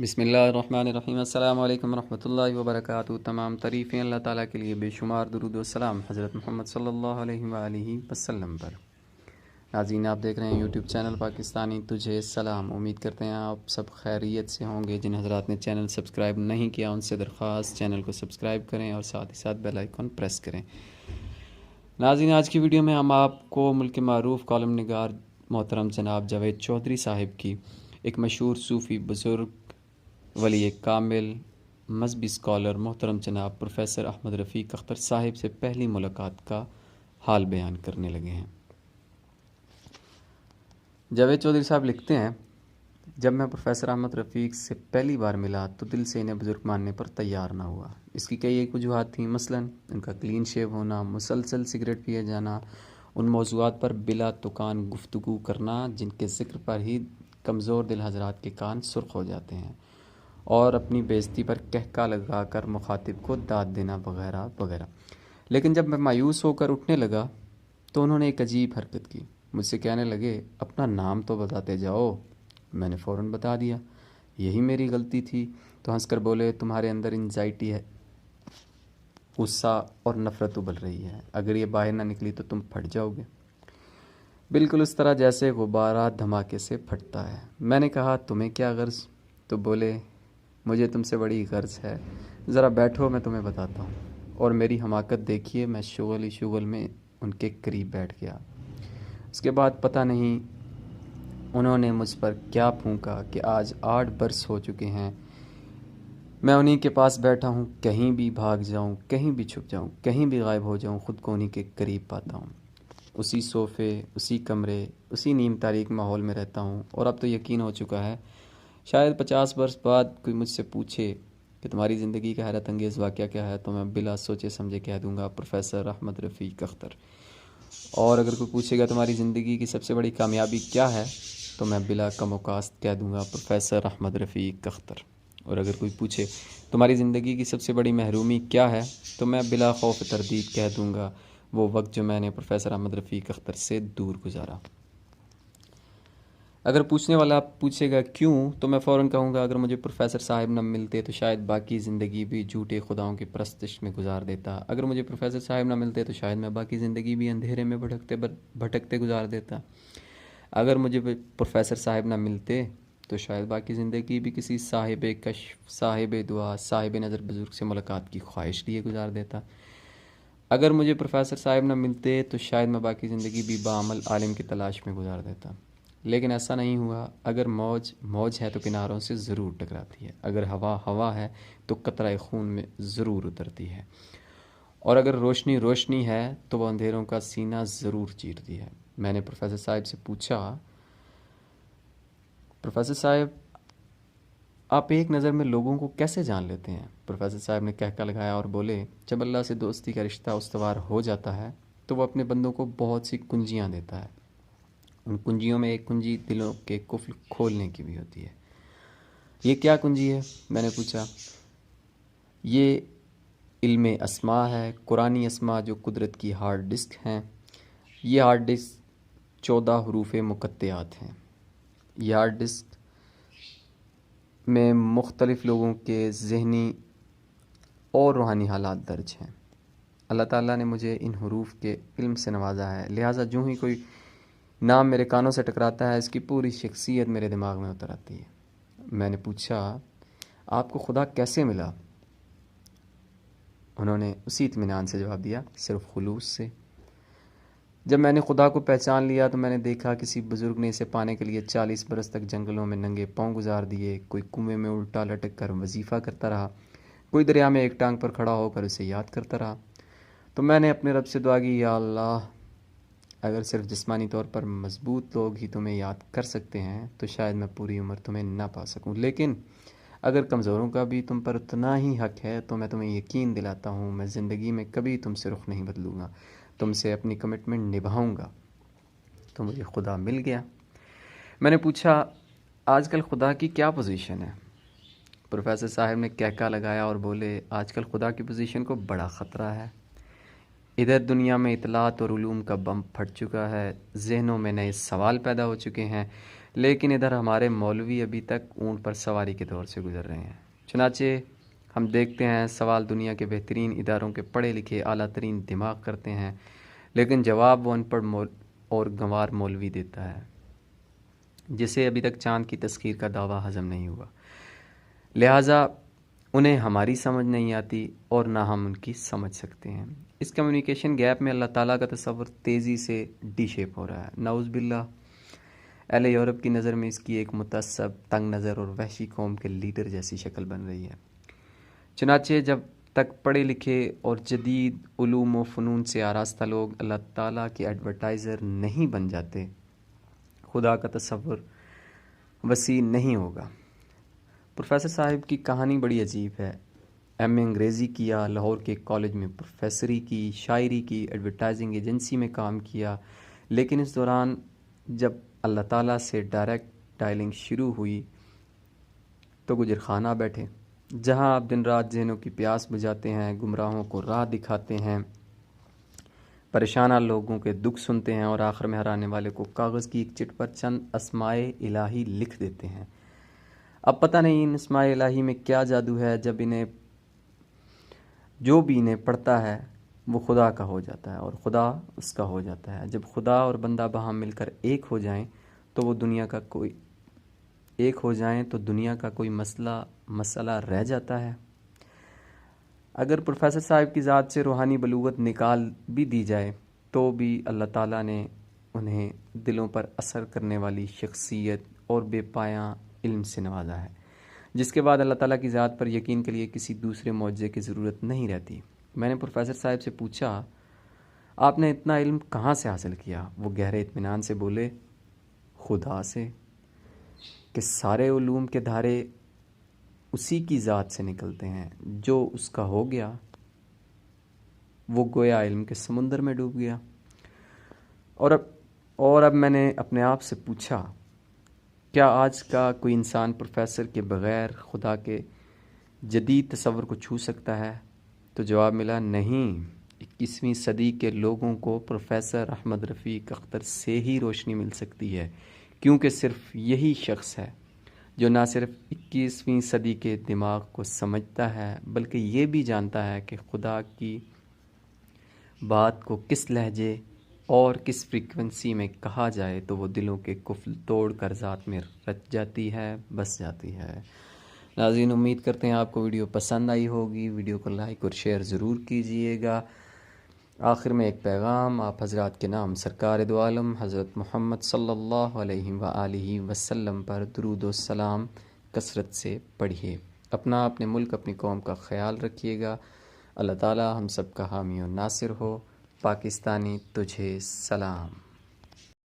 بسم اللہ الرحمن الرحیم۔ السلام علیکم ورحمۃ اللہ وبرکاتہ۔ تمام تعریفیں اللہ تعالیٰ کے لیے، بے شمار درود و سلام حضرت محمد صلی اللہ علیہ وآلہ وسلم پر۔ ناظرین، آپ دیکھ رہے ہیں یوٹیوب چینل پاکستانی تجھے سلام۔ امید کرتے ہیں آپ سب خیریت سے ہوں گے۔ جن حضرات نے چینل سبسکرائب نہیں کیا ان سے درخواست چینل کو سبسکرائب کریں اور ساتھ ہی ساتھ بیل آئیکن پریس کریں۔ ناظرین، آج کی ویڈیو میں ہم آپ کو ملک کے معروف کالم نگار محترم جناب جاوید چودھری صاحب کی ایک مشہور صوفی بزرگ، ولی کامل، مذہبی اسکالر محترم جناب پروفیسر احمد رفیق اختر صاحب سے پہلی ملاقات کا حال بیان کرنے لگے ہیں۔ جاوید چودھری صاحب لکھتے ہیں، جب میں پروفیسر احمد رفیق سے پہلی بار ملا تو دل سے انہیں بزرگ ماننے پر تیار نہ ہوا۔ اس کی کئی ایک وجوہات تھیں، مثلاً ان کا کلین شیو ہونا، مسلسل سگریٹ پیے جانا، ان موضوعات پر بلا تکان گفتگو کرنا جن کے ذکر پر ہی کمزور دل حضرات کے کان سرخ ہو جاتے ہیں، اور اپنی بےعزتی پر کہکا لگا کر مخاطب کو داد دینا وغیرہ وغیرہ۔ لیکن جب میں مایوس ہو کر اٹھنے لگا تو انہوں نے ایک عجیب حرکت کی، مجھ سے کہنے لگے، اپنا نام تو بتاتے جاؤ۔ میں نے فوراً بتا دیا، یہی میری غلطی تھی۔ تو ہنس کر بولے، تمہارے اندر انزائٹی ہے، غصہ اور نفرت ابل رہی ہے، اگر یہ باہر نہ نکلی تو تم پھٹ جاؤ گے، بالکل اس طرح جیسے غبارہ دھماکے سے پھٹتا ہے۔ میں نے کہا، تمہیں کیا غرض؟ تو بولے، مجھے تم سے بڑی غرض ہے، ذرا بیٹھو میں تمہیں بتاتا ہوں۔ اور میری حماقت دیکھیے، میں شغل ہی شغل میں ان کے قریب بیٹھ گیا۔ اس کے بعد پتہ نہیں انہوں نے مجھ پر کیا پھونکا کہ آج 8 برس ہو چکے ہیں میں انہی کے پاس بیٹھا ہوں، کہیں بھی بھاگ جاؤں، کہیں بھی چھپ جاؤں، کہیں بھی غائب ہو جاؤں، خود کو انہی کے قریب پاتا ہوں۔ اسی صوفے، اسی کمرے، اسی نیم تاریک ماحول میں رہتا ہوں، اور اب تو یقین ہو چکا ہے، شاید 50 برس بعد کوئی مجھ سے پوچھے کہ تمہاری زندگی کا حیرت انگیز واقعہ کیا ہے تو میں بلا سوچے سمجھے کہہ دوں گا، پروفیسر احمد رفیق اختر۔ اور اگر کوئی پوچھے گا تمہاری زندگی کی سب سے بڑی کامیابی کیا ہے تو میں بلا کم و کاست کہہ دوں گا، پروفیسر احمد رفیق اختر۔ اور اگر کوئی پوچھے تمہاری زندگی کی سب سے بڑی محرومی کیا ہے تو میں بلا خوف تردید کہہ دوں گا، وہ وقت جو میں نے پروفیسر احمد رفیق اختر سے دور گزارا۔ اگر پوچھنے والا پوچھے گا کیوں تو میں فوراً کہوں گا، اگر مجھے پروفیسر صاحب نہ ملتے تو شاید باقی زندگی بھی جھوٹے خداؤں کی پرستش میں گزار دیتا، اگر مجھے پروفیسر صاحب نہ ملتے تو شاید میں باقی زندگی بھی اندھیرے میں بھٹکتے گزار دیتا، اگر مجھے پروفیسر صاحب نہ ملتے تو شاید باقی زندگی بھی کسی صاحب کشف، صاحب دعا، صاحب نظر بزرگ سے ملاقات کی خواہش لیے گزار دیتا، اگر مجھے پروفیسر صاحب نہ ملتے تو شاید میں باقی زندگی بھی بعمل عالم کی تلاش میں گزار دیتا۔ لیکن ایسا نہیں ہوا۔ اگر موج موج ہے تو کناروں سے ضرور ٹکراتی ہے، اگر ہوا ہوا ہے تو قطرہ خون میں ضرور اترتی ہے، اور اگر روشنی روشنی ہے تو وہ اندھیروں کا سینہ ضرور چیرتی ہے۔ میں نے پروفیسر صاحب سے پوچھا، پروفیسر صاحب آپ ایک نظر میں لوگوں کو کیسے جان لیتے ہیں؟ پروفیسر صاحب نے کہکا لگایا اور بولے، جب اللہ سے دوستی کا رشتہ استوار ہو جاتا ہے تو وہ اپنے بندوں کو بہت سی کنجیاں دیتا ہے، ان کنجیوں میں ایک کنجی دلوں کے قفل کھولنے کی بھی ہوتی ہے۔ یہ کیا کنجی ہے؟ میں نے پوچھا۔ یہ علم اسماء ہے، قرآنی اسماء جو قدرت کی ہارڈ ڈسک ہیں۔ یہ ہارڈ ڈسک 14 حروف مقطعات ہیں۔ یہ ہارڈ ڈسک میں مختلف لوگوں کے ذہنی اور روحانی حالات درج ہیں۔ اللہ تعالیٰ نے مجھے ان حروف کے علم سے نوازا ہے، لہٰذا جو ہی کوئی نام میرے کانوں سے ٹکراتا ہے اس کی پوری شخصیت میرے دماغ میں اتر آتی ہے۔ میں نے پوچھا، آپ کو خدا کیسے ملا؟ انہوں نے اسی اطمینان سے جواب دیا، صرف خلوص سے۔ جب میں نے خدا کو پہچان لیا تو میں نے دیکھا کسی بزرگ نے اسے پانے کے لیے 40 برس تک جنگلوں میں ننگے پاؤں گزار دیے، کوئی کنویں میں الٹا لٹک کر وظیفہ کرتا رہا، کوئی دریا میں ایک ٹانگ پر کھڑا ہو کر اسے یاد کرتا رہا۔ تو میں نے اپنے رب سے دعا کی، یا اللہ، اگر صرف جسمانی طور پر مضبوط لوگ ہی تمہیں یاد کر سکتے ہیں تو شاید میں پوری عمر تمہیں نہ پا سکوں، لیکن اگر کمزوروں کا بھی تم پر اتنا ہی حق ہے تو میں تمہیں یقین دلاتا ہوں میں زندگی میں کبھی تم سے رخ نہیں بدلوں گا، تم سے اپنی کمٹمنٹ نبھاؤں گا۔ تو مجھے خدا مل گیا۔ میں نے پوچھا، آج کل خدا کی کیا پوزیشن ہے؟ پروفیسر صاحب نے کہکا لگایا اور بولے، آج کل خدا کی پوزیشن کو بڑا خطرہ ہے۔ ادھر دنیا میں اطلاعات اور علوم کا بم پھٹ چکا ہے، ذہنوں میں نئے سوال پیدا ہو چکے ہیں، لیکن ادھر ہمارے مولوی ابھی تک اونٹ پر سواری کے دور سے گزر رہے ہیں۔ چنانچہ ہم دیکھتے ہیں سوال دنیا کے بہترین اداروں کے پڑھے لکھے اعلیٰ ترین دماغ کرتے ہیں، لیکن جواب وہ ان پڑھ اور گنوار مولوی دیتا ہے جسے ابھی تک چاند کی تسخیر کا دعویٰ ہضم نہیں ہوا۔ لہٰذا انہیں ہماری سمجھ نہیں آتی اور نہ ہم ان کی سمجھ سکتے ہیں۔ اس کمیونیکیشن گیپ میں اللہ تعالیٰ کا تصور تیزی سے ڈی شیپ ہو رہا ہے۔ نعوذ باللہ، اہل یورپ کی نظر میں اس کی ایک متعصب، تنگ نظر اور وحشی قوم کے لیڈر جیسی شکل بن رہی ہے۔ چنانچہ جب تک پڑھے لکھے اور جدید علوم و فنون سے آراستہ لوگ اللہ تعالیٰ کے ایڈورٹائزر نہیں بن جاتے، خدا کا تصور وسیع نہیں ہوگا۔ پروفیسر صاحب کی کہانی بڑی عجیب ہے۔ ایم اے انگریزی کیا، لاہور کے کالج میں پروفیسری کی، شاعری کی، ایڈورٹائزنگ ایجنسی میں کام کیا، لیکن اس دوران جب اللہ تعالیٰ سے ڈائریکٹ ڈائلنگ شروع ہوئی تو گجر خانہ بیٹھے، جہاں آپ دن رات ذہنوں کی پیاس بجھاتے ہیں، گمراہوں کو راہ دکھاتے ہیں، پریشانہ لوگوں کے دکھ سنتے ہیں اور آخر میں ہرانے والے کو کاغذ کی ایک چٹ پر چند اسمائے الہی لکھ دیتے ہیں۔ اب پتہ نہیں ان اسمائے الہی میں کیا جادو ہے، جو بھی انہیں پڑھتا ہے وہ خدا کا ہو جاتا ہے اور خدا اس کا ہو جاتا ہے۔ جب خدا اور بندہ باہم مل کر ایک ہو جائیں تو دنیا کا کوئی مسئلہ رہ جاتا ہے۔ اگر پروفیسر صاحب کی ذات سے روحانی بلوغت نکال بھی دی جائے تو بھی اللہ تعالیٰ نے انہیں دلوں پر اثر کرنے والی شخصیت اور بے پایاں علم سے نوازا ہے، جس کے بعد اللہ تعالیٰ کی ذات پر یقین کے لیے کسی دوسرے معجزے کی ضرورت نہیں رہتی۔ میں نے پروفیسر صاحب سے پوچھا، آپ نے اتنا علم کہاں سے حاصل کیا؟ وہ گہرے اطمینان سے بولے، خدا سے، کہ سارے علوم کے دھارے اسی کی ذات سے نکلتے ہیں۔ جو اس کا ہو گیا وہ گویا علم کے سمندر میں ڈوب گیا۔ اور اب میں نے اپنے آپ سے پوچھا، کیا آج کا کوئی انسان پروفیسر کے بغیر خدا کے جدید تصور کو چھو سکتا ہے؟ تو جواب ملا، نہیں۔ 21ویں صدی کے لوگوں کو پروفیسر احمد رفیق اختر سے ہی روشنی مل سکتی ہے، کیونکہ صرف یہی شخص ہے جو نہ صرف 21ویں صدی کے دماغ کو سمجھتا ہے بلکہ یہ بھی جانتا ہے کہ خدا کی بات کو کس لہجے اور کس فریکوینسی میں کہا جائے تو وہ دلوں کے قفل توڑ کر ذات میں رچ جاتی ہے، بس جاتی ہے۔ ناظرین، امید کرتے ہیں آپ کو ویڈیو پسند آئی ہوگی۔ ویڈیو کو لائک اور شیئر ضرور کیجئے گا۔ آخر میں ایک پیغام آپ حضرات کے نام سرکار دو عالم حضرت محمد صلی اللہ علیہ وآلہ وسلم پر درود و سلام کثرت سے پڑھیے۔ اپنے ملک، اپنی قوم کا خیال رکھیے گا۔ اللہ تعالی ہم سب کا حامی و ناصر ہو۔ پاکستانی تجھے سلام۔